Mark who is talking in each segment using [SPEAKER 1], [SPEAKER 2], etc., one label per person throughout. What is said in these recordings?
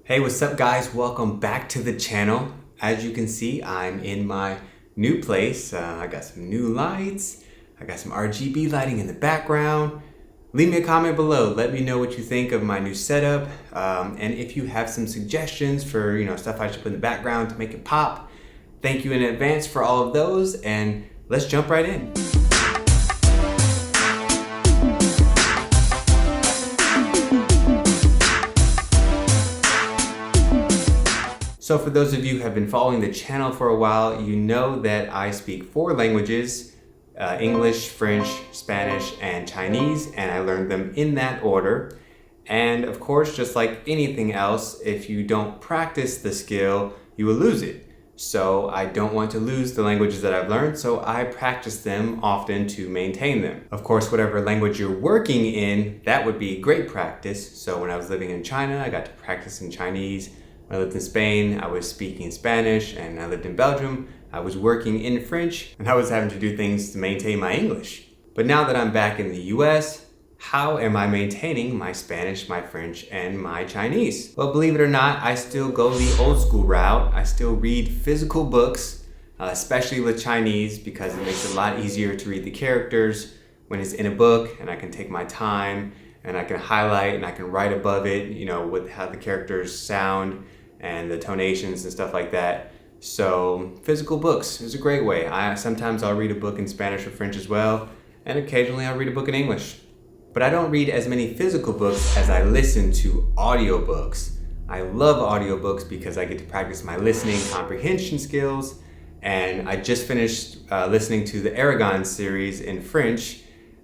[SPEAKER 1] Hey, what's up guys? Welcome back to the channel. As you can see, I'm in my new place. I got some new lights. I got some RGB lighting in the background. Leave me a comment below. Let me know what you think of my new setup. And if you have some suggestions for stuff I should put in the background to make it pop, thank you in advance for all of those. And let's jump right in. So for those of you who have been following the channel for a while, you know that I speak 4 languages, English, French, Spanish, and Chinese, and I learned them in that order. And of course, just like anything else, if you don't practice the skill, you will lose it. So I don't want to lose the languages that I've learned, so I practice them often to maintain them. Of course, whatever language you're working in, that would be great practice. So when I was living in China, I got to practice in Chinese. When I lived in Spain, I was speaking Spanish, and I lived in Belgium, I was working in French, and I was having to do things to maintain my English. But now that I'm back in the US, how am I maintaining my Spanish, my French, and my Chinese? Well, believe it or not, I still go the old school route. I still read physical books, especially with Chinese, because it makes it a lot easier to read the characters when it's in a book, and I can take my time, and I can highlight, and I can write above it, with how the characters sound, and the tonations and stuff like that. So physical books is a great way. Sometimes I'll read a book in Spanish or French as well, and occasionally I'll read a book in English. But I don't read as many physical books as I listen to audiobooks. I love audiobooks because I get to practice my listening comprehension skills, and I just finished listening to the Aragon series in French,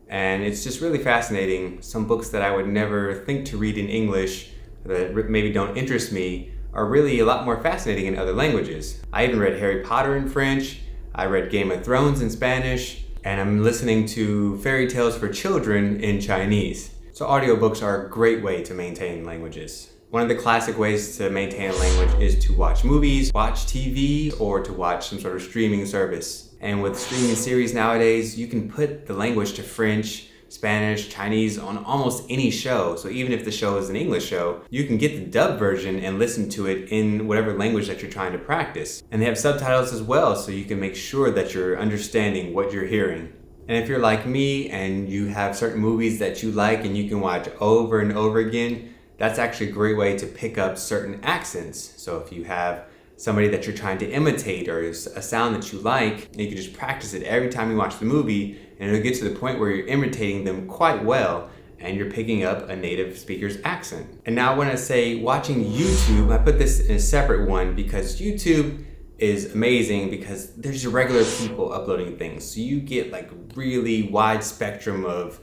[SPEAKER 1] and it's just really fascinating. Some books that I would never think to read in English that maybe don't interest me are really a lot more fascinating in other languages. I even read Harry Potter in French, I read Game of Thrones in Spanish, and I'm listening to fairy tales for children in Chinese. So audiobooks are a great way to maintain languages. One of the classic ways to maintain a language is to watch movies, watch TV, or to watch some sort of streaming service. And with streaming series nowadays, you can put the language to French, Spanish, Chinese on almost any show. So even if the show is an English show, you can get the dub version and listen to it in whatever language that you're trying to practice. And they have subtitles as well, so you can make sure that you're understanding what you're hearing. And if you're like me and you have certain movies that you like and you can watch over and over again, that's actually a great way to pick up certain accents. So if you have somebody that you're trying to imitate or a sound that you like, you can just practice it every time you watch the movie, and it'll get to the point where you're imitating them quite well and you're picking up a native speaker's accent. And now when I say watching YouTube, I put this in a separate one because YouTube is amazing because there's your regular people uploading things. So you get like really wide spectrum of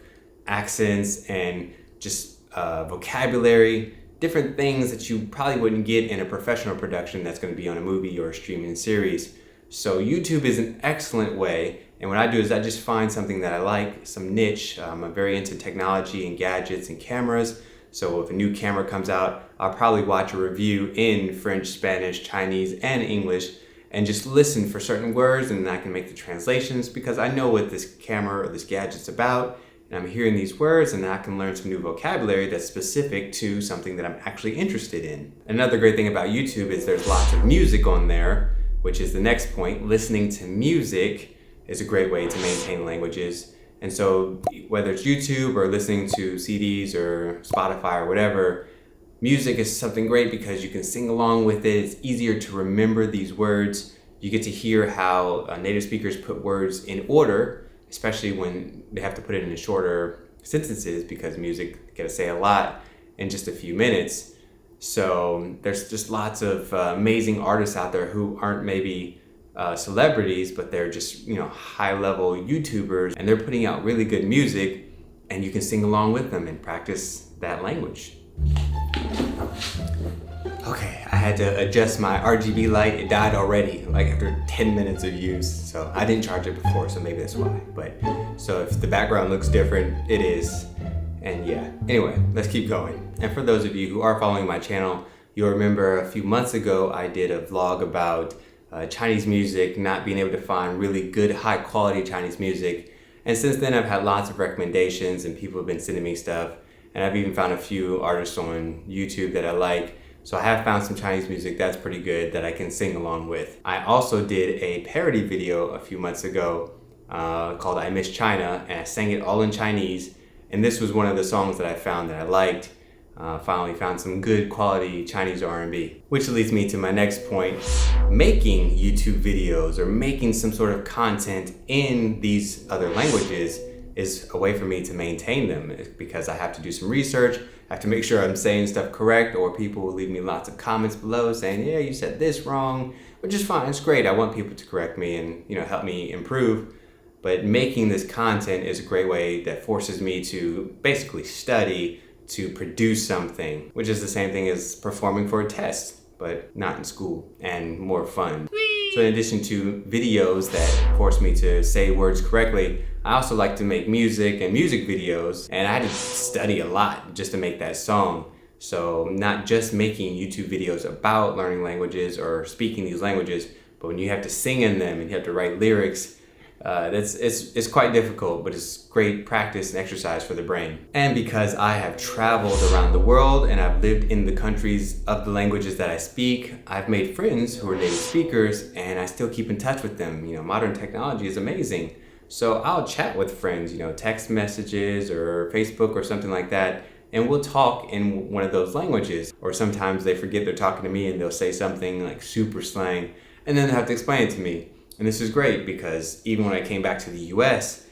[SPEAKER 1] accents and just vocabulary, different things that you probably wouldn't get in a professional production that's going to be on a movie or a streaming series. So YouTube is an excellent way, and what I do is I just find something that I like, some niche. I'm very into technology and gadgets and cameras, so if a new camera comes out, I'll probably watch a review in French, Spanish, Chinese, and English, and just listen for certain words, and then I can make the translations because I know what this camera or this gadget's about, and I'm hearing these words, and I can learn some new vocabulary that's specific to something that I'm actually interested in. Another great thing about YouTube is there's lots of music on there, which is the next point. Listening to music is a great way to maintain languages. And so whether it's YouTube or listening to CDs or Spotify or whatever, music is something great because you can sing along with it. It's easier to remember these words. You get to hear how native speakers put words in order, especially when they have to put it in shorter sentences because music get to say a lot in just a few minutes. So there's just lots of amazing artists out there who aren't maybe celebrities, but they're just high-level YouTubers, and they're putting out really good music, and you can sing along with them and practice that language. Okay, I had to adjust my RGB light. It died already, like after 10 minutes of use. So I didn't charge it before, so maybe that's why. But so if the background looks different, it is. And yeah, anyway, let's keep going. And for those of you who are following my channel, you'll remember a few months ago, I did a vlog about Chinese music, not being able to find really good, high quality Chinese music. And since then, I've had lots of recommendations and people have been sending me stuff. And I've even found a few artists on YouTube that I like. So I have found some Chinese music that's pretty good that I can sing along with. I also did a parody video a few months ago called I Miss China, and I sang it all in Chinese. And this was one of the songs that I found that I liked. Finally found some good quality Chinese R&B. Which leads me to my next point. Making YouTube videos or making some sort of content in these other languages is a way for me to maintain them, because I have to do some research. I have to make sure I'm saying stuff correct, or people will leave me lots of comments below saying, yeah, you said this wrong, which is fine, it's great. I want people to correct me and help me improve. But making this content is a great way that forces me to basically study, to produce something, which is the same thing as performing for a test, but not in school and more fun. So in addition to videos that force me to say words correctly, I also like to make music and music videos, and I had to study a lot just to make that song. So not just making YouTube videos about learning languages or speaking these languages, but when you have to sing in them and you have to write lyrics, it's quite difficult, but it's great practice and exercise for the brain. And because I have traveled around the world and I've lived in the countries of the languages that I speak, I've made friends who are native speakers, and I still keep in touch with them. Modern technology is amazing. So I'll chat with friends, text messages or Facebook or something like that, and we'll talk in one of those languages. Or sometimes they forget they're talking to me and they'll say something like super slang, and then they have to explain it to me. And this is great because even when I came back to the US,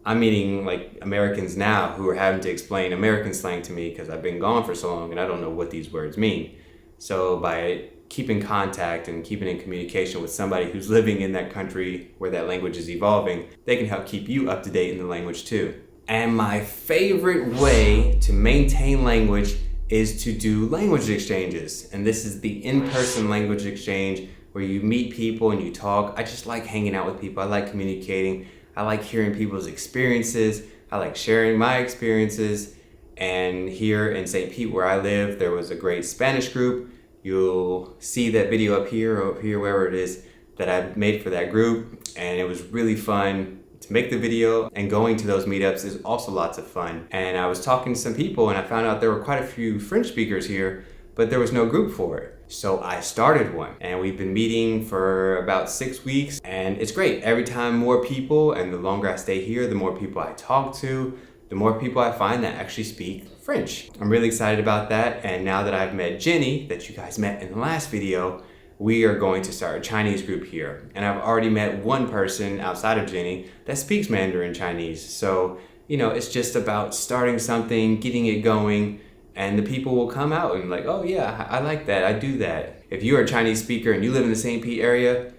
[SPEAKER 1] I'm meeting like Americans now who are having to explain American slang to me because I've been gone for so long and I don't know what these words mean. So by keeping contact and keeping in communication with somebody who's living in that country where that language is evolving, they can help keep you up to date in the language too. And my favorite way to maintain language is to do language exchanges. And this is the in-person language exchange where you meet people and you talk. I just like hanging out with people. I like communicating. I like hearing people's experiences. I like sharing my experiences. And here in St. Pete, where I live, there was a great Spanish group. You'll see that video up here, wherever it is, that I made for that group. And it was really fun to make the video, and going to those meetups is also lots of fun. And I was talking to some people and I found out there were quite a few French speakers here, but there was no group for it. So I started one, and we've been meeting for about 6 weeks, and it's great. Every time more people, and the longer I stay here, the more people I talk to, the more people I find that actually speak French. I'm really excited about that, and now that I've met Jenny, that you guys met in the last video, we are going to start a Chinese group here. And I've already met one person outside of Jenny that speaks Mandarin Chinese. So, it's just about starting something, getting it going, and the people will come out and like, oh yeah, I like that, I do that. If you're a Chinese speaker and you live in the St. Pete area,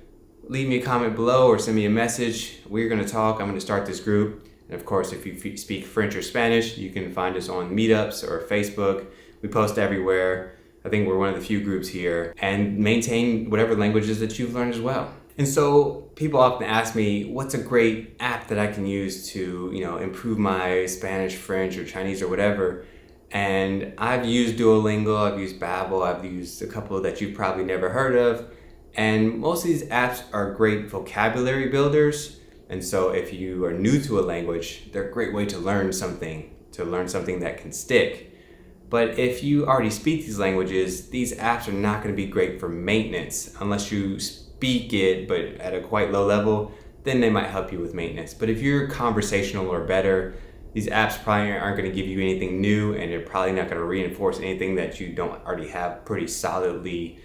[SPEAKER 1] leave me a comment below or send me a message. We're gonna talk, I'm gonna start this group. And of course, if you speak French or Spanish, you can find us on meetups or Facebook. We post everywhere. I think we're one of the few groups here, and maintain whatever languages that you've learned as well. And so people often ask me, what's a great app that I can use to, improve my Spanish, French, or Chinese or whatever? And I've used Duolingo, I've used Babbel, I've used a couple that you've probably never heard of. And most of these apps are great vocabulary builders. And so if you are new to a language, they're a great way to learn something that can stick. But if you already speak these languages, these apps are not going to be great for maintenance unless you speak it, but at a quite low level, then they might help you with maintenance. But if you're conversational or better, these apps probably aren't going to give you anything new, and they're probably not going to reinforce anything that you don't already have pretty solidly,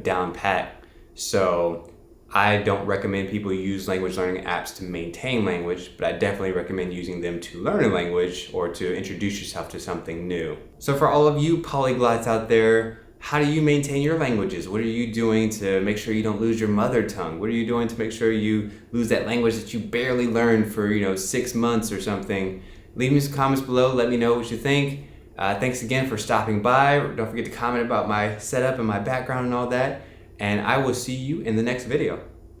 [SPEAKER 1] down pat. So I don't recommend people use language learning apps to maintain language, but I definitely recommend using them to learn a language or to introduce yourself to something new. So for all of you polyglots out there, how do you maintain your languages? What are you doing to make sure you don't lose your mother tongue? What are you doing to make sure you lose that language that you barely learned for 6 months or something? Leave me some comments below. Let me know what you think. Thanks again for stopping by. Don't forget to comment about my setup and my background and all that. And I will see you in the next video.